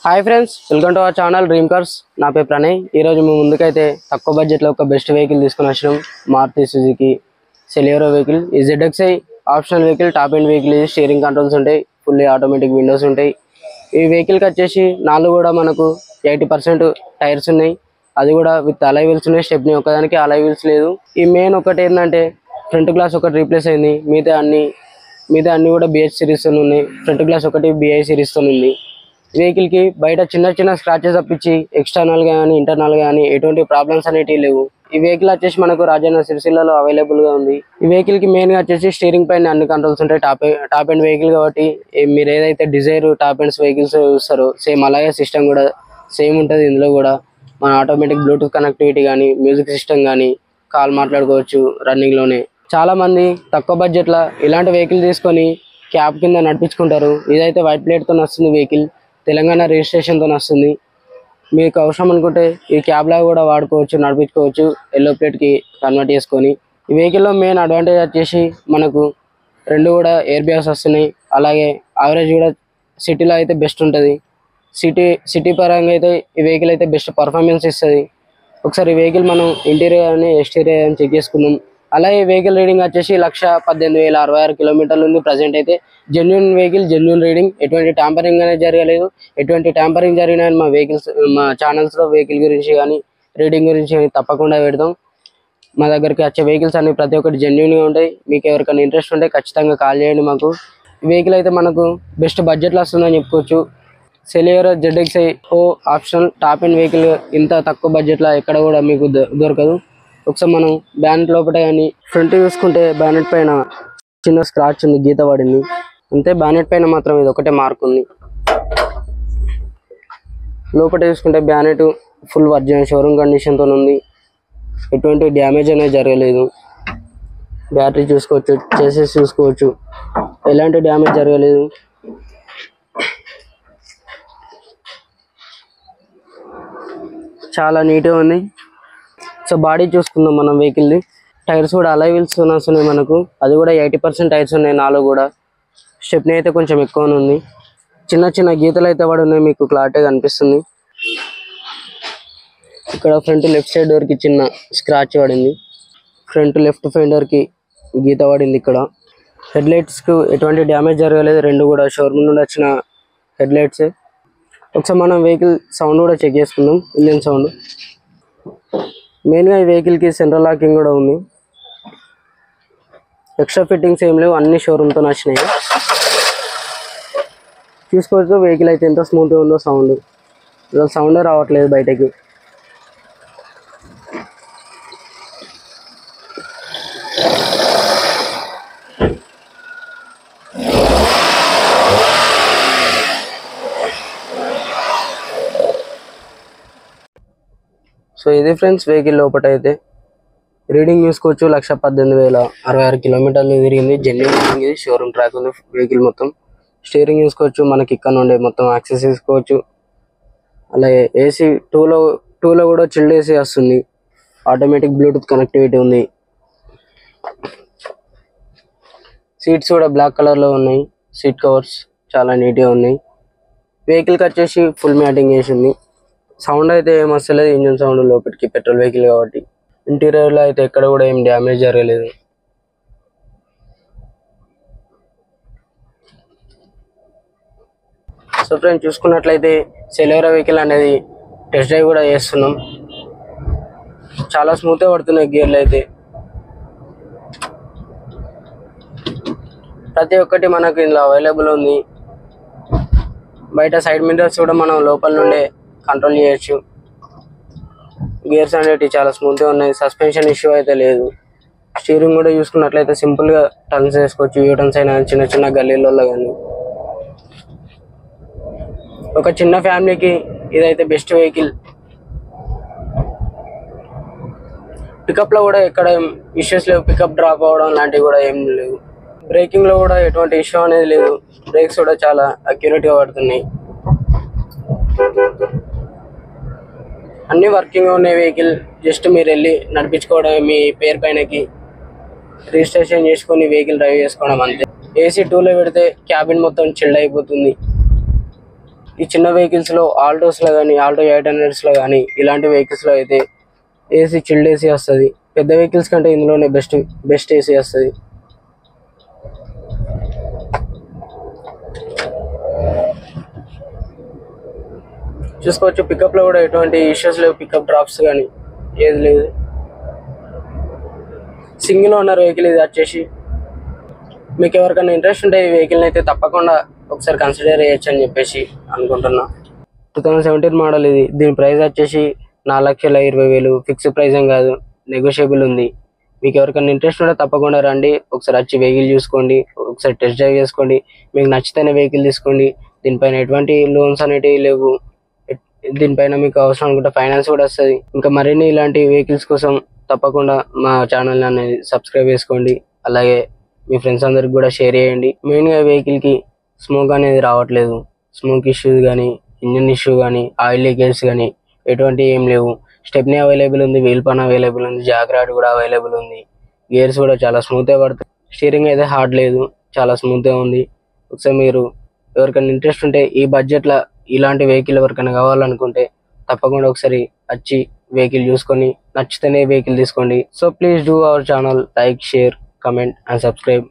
Hi friends, welcome to our channel dream cars. నా పేరు ప్రణయ్. ఈరోజు మేము ముందుకైతే తక్కువ బడ్జెట్లో ఒక బెస్ట్ వెహికల్ తీసుకుని వచ్చినాం. Maruti Suzuki Celerio vehicle. ఈ ZXi optional vehicle, top end vehicle. ఇది స్టీరింగ్ కంట్రోల్స్ ఉంటాయి, ఫుల్లీ ఆటోమేటిక్ విండోస్ ఉంటాయి. ఈ వెహికల్కి వచ్చేసి నాలుగు కూడా మనకు 80% టైర్స్ ఉన్నాయి. అది కూడా విత్ అలై వీల్స్ ఉన్నాయి. స్టెప్ని ఒకదానికి అలై వీల్స్ లేదు. ఈ మెయిన్ ఒకటి ఏంటంటే ఫ్రంట్ గ్లాస్ ఒకటి రీప్లేస్ అయింది. మిగతా అన్ని కూడా BH సిరీస్తో ఉన్నాయి. ఫ్రంట్ గ్లాస్ ఒకటి BI సిరీస్తో ఉంది. వెహికల్ కి బయట చిన్న చిన్న స్క్రాచెస్ తప్పించి ఎక్స్టర్నల్ గా కానీ ఇంటర్నల్ గా కానీ ఎటువంటి ప్రాబ్లమ్స్ అనేటివి లేవు. ఈ వెహికల్ వచ్చేసి మనకు రాజన్న సిరిసిల్లలో అవైలబుల్ గా ఉంది. ఈ వెహికల్ కి మెయిన్ గా వచ్చేసి స్టీరింగ్ పైన అన్ని కంట్రోల్స్ ఉంటాయి. టాప్ ఎండ్ వెహికల్ కాబట్టి మీరు ఏదైతే డిజైర్ టాప్ ఎండ్స్ వెహికల్స్ చూస్తారో సేమ్ అలాగే సిస్టమ్ కూడా సేమ్ ఉంటుంది. ఇందులో కూడా మన ఆటోమేటిక్ బ్లూటూత్ కనెక్టివిటీ కానీ, మ్యూజిక్ సిస్టమ్ కానీ, కాల్ మాట్లాడుకోవచ్చు రన్నింగ్ లోనే. చాలా మంది తక్కువ బడ్జెట్ లా ఇలాంటి వెహికల్ తీసుకొని క్యాబ్ కింద నడిపించుకుంటారు. ఇదైతే వైట్ ప్లేట్ తో వస్తుంది వెహికల్, తెలంగాణ రిజిస్ట్రేషన్తో వస్తుంది. మీకు అవసరం అనుకుంటే ఈ క్యాబ్లా కూడా వాడుకోవచ్చు, నడిపించుకోవచ్చు. ఎల్లో ప్లేట్కి కన్వర్ట్ చేసుకొని. ఈ వెహికల్లో మెయిన్ అడ్వాంటేజ్ వచ్చేసి మనకు రెండు కూడా ఎయిర్ బ్యాగ్స్ వస్తున్నాయి. అలాగే యావరేజ్ కూడా సిటీలో అయితే బెస్ట్ ఉంటుంది. సిటీ పరంగా అయితే ఈ వెహికల్ అయితే బెస్ట్ పర్ఫార్మెన్స్ ఇస్తుంది. ఒకసారి ఈ వెహికల్ మనం ఇంటీరియర్ అని ఎక్స్టీరియర్ అని చెక్ చేసుకున్నాం. అలాగే వెహికల్ రీడింగ్ వచ్చేసి 1,18,066 కిలోమీటర్లు ఉంది. ప్రజెంట్ అయితే జెన్యున్ వెహికల్, జెన్యున్ రీడింగ్. ఎటువంటి ట్యాంపరింగ్ అనేది జరగలేదు. ఎటువంటి ట్యాంపరింగ్ జరిగినా మా ఛానల్స్లో వెహికల్ గురించి కానీ రీడింగ్ గురించి కానీ తప్పకుండా పెడతాం. మా దగ్గరికి వచ్చే వెహికల్స్ అన్ని ప్రతి ఒక్కటి జెన్యున్గా ఉంటాయి. మీకు ఎవరికైనా ఇంట్రెస్ట్ ఉంటే ఖచ్చితంగా కాల్ చేయండి మాకు. ఈ వెహికల్ అయితే మనకు బెస్ట్ బడ్జెట్లో వస్తుందని చెప్పుకోవచ్చు. సెలియోరో ZXi optional top end vehicle ఇంత తక్కువ బడ్జెట్లో ఎక్కడ కూడా మీకు దొరకదు. ఒకసారి మనం బ్యానెట్ లోపల కానీ ఫ్రంట్ చూసుకుంటే బ్యానెట్ పైన చిన్న స్క్రాచ్ ఉంది, గీత పడింది అంతే. బ్యానెట్ పైన మాత్రం ఇది ఒకటే మార్క్ ఉంది. లోపల చూసుకుంటే బ్యానెట్ ఫుల్ వర్జిన్ షోరూమ్ కండిషన్తో ఉంది. ఎటువంటి డ్యామేజ్ అనేది జరగలేదు. బ్యాటరీ చూసుకోవచ్చు, చేసేసి చూసుకోవచ్చు, ఎలాంటి డ్యామేజ్ జరగలేదు. చాలా నీట్గా ఉంది. సో బాడీ చూసుకుందాం మనం వెహికల్ది. టైర్స్ కూడా అలై వీల్స్ వస్తున్నాయి మనకు. అది కూడా 80% టైర్స్ ఉన్నాయి. నాలుగు కూడా స్టెప్ని అయితే కొంచెం ఎక్కువనే ఉంది. చిన్న చిన్న గీతలు అయితే పడి ఉన్నాయి, మీకు క్లారిటీగా కనిపిస్తుంది. ఇక్కడ ఫ్రంట్ లెఫ్ట్ సైడ్ డోర్కి చిన్న స్క్రాచ్ పడింది. ఫ్రంట్ లెఫ్ట్ ఫెండర్కి గీత పడింది. ఇక్కడ హెడ్ లైట్స్కు ఎటువంటి డ్యామేజ్ జరగలేదు. రెండు కూడా షోరూమ్ నుండి వచ్చిన హెడ్ లైట్సే. ఒకసారి మనం వెహికల్ సౌండ్ కూడా చెక్ చేసుకుందాం. ఇంజిన్ సౌండ్ మెయిన్గా ఈ వెహికల్కి సెంట్రల్ లాకింగ్ కూడా ఉంది. ఎక్స్ట్రా ఫిట్టింగ్స్ ఏం లేవు, అన్ని షోరూమ్తో వచ్చినాయి. చూసుకోవచ్చు వెహికల్ అయితే ఎంత స్మూత్గా ఉందో. సౌండ్ రావట్లేదు బయటకి. సో ఇది ఫ్రెండ్స్ వెహికల్ లోపల అయితే రీడింగ్ చూసుకోవచ్చు. 1,18,066 కిలోమీటర్లు తిరిగింది. జెన్యున్ రీడింగ్, ఇది షోరూమ్ ట్రాక్ ఉంది వెహికల్ మొత్తం. స్టీరింగ్ చూసుకోవచ్చు, మనకి ఇక్కడ నుండి మొత్తం యాక్సెస్ తీసుకోవచ్చు. అలాగే AC టూలో కూడా చిల్డ్ AC వస్తుంది. ఆటోమేటిక్ బ్లూటూత్ కనెక్టివిటీ ఉంది. సీట్స్ కూడా బ్లాక్ కలర్లో ఉన్నాయి. సీట్ కవర్స్ చాలా నీట్గా ఉన్నాయి. వెహికల్కి వచ్చేసి ఫుల్ మ్యాటింగ్ వేసింది. సౌండ్ అయితే ఏం వస్తలేదు. ఇంజిన్ సౌండ్ లోపలికి, పెట్రోల్ వెహికల్ కాబట్టి. ఇంటీరియర్లో అయితే ఎక్కడ కూడా ఏం డ్యామేజ్ జరగలేదు. సో ఫ్రెండ్స్ చూసుకున్నట్లయితే సెలియోరో వెహికల్ అనేది టెస్ట్ డ్రైవ్ కూడా చేస్తున్నాం. చాలా స్మూత్గా పడుతున్నాయి గేర్లు అయితే. ప్రతి ఒక్కటి మనకు ఇందులో అవైలబుల్ ఉంది. బయట సైడ్ మిర్రర్స్ కూడా మనం లోపల నుండే కంట్రోల్ చేయొచ్చు. గేర్స్ అనేవి చాలా స్మూత్గా ఉన్నాయి. సస్పెన్షన్ ఇష్యూ అయితే లేదు. స్టీరింగ్ కూడా చూసుకున్నట్లయితే సింపుల్గా టర్న్స్ వేసుకోవచ్చు. యూ టర్న్స్ అయినా చిన్న చిన్న గల్లీలలో కానీ. ఒక చిన్న ఫ్యామిలీకి ఇదైతే బెస్ట్ వెహికల్. పికప్లో కూడా ఎక్కడ ఇష్యూస్ లేవు. పికప్ డ్రాప్ అవ్వడం లాంటివి కూడా ఏం లేవు. బ్రేకింగ్లో కూడా ఎటువంటి ఇష్యూ అనేది లేదు. బ్రేక్స్ కూడా చాలా అక్యురేట్గా పడుతున్నాయి. అన్ని వర్కింగ్ ఉన్నాయి వెహికల్. జస్ట్ మీరు వెళ్ళి నడిపించుకోవడం, మీ పేరు పైనకి రిజిస్ట్రేషన్ చేసుకొని వెహికల్ డ్రైవ్ చేసుకోవడం అంతే. AC 2లో పెడితే క్యాబిన్ మొత్తం చిల్డ్ అయిపోతుంది. ఈ చిన్న వెహికల్స్లో ఆల్టోస్లో కానీ ఆల్టో 800స్లో కానీ ఇలాంటి వెహికల్స్లో అయితే ఏసీ చిల్డ్ ఏసీ వస్తుంది. పెద్ద వెహికల్స్ కంటే ఇందులోనే బెస్ట్ ఏసీ వస్తుంది. చూసుకోవచ్చు పికప్లో కూడా ఎటువంటి ఇష్యూస్ లేవు, పికప్ డ్రాప్స్ కానీ ఏది లేదు. సింగిల్ ఓనర్ వెహికల్ ఇది వచ్చేసి. మీకు ఎవరికైనా ఇంట్రెస్ట్ ఉంటే ఈ వెహికల్ని అయితే తప్పకుండా ఒకసారి కన్సిడర్ చేయొచ్చు అని చెప్పేసి అనుకుంటున్నా. 2017 మోడల్ ఇది. దీని ప్రైస్ వచ్చేసి 4,20,000 ఫిక్స్డ్ ప్రైస్ ఏం కాదు, నెగోషియబుల్ ఉంది. మీకు ఎవరికైనా ఇంట్రెస్ట్ ఉంటే తప్పకుండా రండి, ఒకసారి వచ్చి వెహికల్ చూసుకోండి, ఒకసారి టెస్ట్ డ్రైవ్ చేసుకోండి. మీకు నచ్చితేనే వెహికల్ తీసుకోండి. దీనిపైన ఎటువంటి లోన్స్ అనేటివి లేవు. దీనిపైన మీకు అవసరం అనుకుంటే ఫైనాన్స్ కూడా వస్తుంది. ఇంకా మరిన్ని ఇలాంటి వెహికల్స్ కోసం తప్పకుండా మా ఛానల్ అనేది సబ్స్క్రైబ్ చేసుకోండి. అలాగే మీ ఫ్రెండ్స్ అందరికి కూడా షేర్ చేయండి. మెయిన్గా వెహికల్కి స్మోక్ అనేది రావట్లేదు. స్మోక్ ఇష్యూస్ కానీ, ఇంజిన్ ఇష్యూ కానీ, ఆయిల్ లీకేజ్ కానీ ఎటువంటి ఏం లేవు. స్టెప్నీ అవైలబుల్ ఉంది, వీల్ పాన్ అవైలబుల్ ఉంది, జాక్ రాడ్ కూడా అవైలబుల్ ఉంది. గేర్స్ కూడా చాలా స్మూత్గా పడుతుంది. స్టీరింగ్ అయితే హార్డ్ లేదు, చాలా స్మూత్గా ఉంది. ఒకసారి మీరు ఎవరికైనా ఇంట్రెస్ట్ ఉంటే ఈ బడ్జెట్లో ఇలాంటి వెహికల్ ఎవరికైనా కావాలనుకుంటే తప్పకుండా ఒకసారి వచ్చి వెహికల్ చూసుకొని నచ్చితేనే వెహికల్ తీసుకోండి. So please do our channel, like, share, comment and subscribe.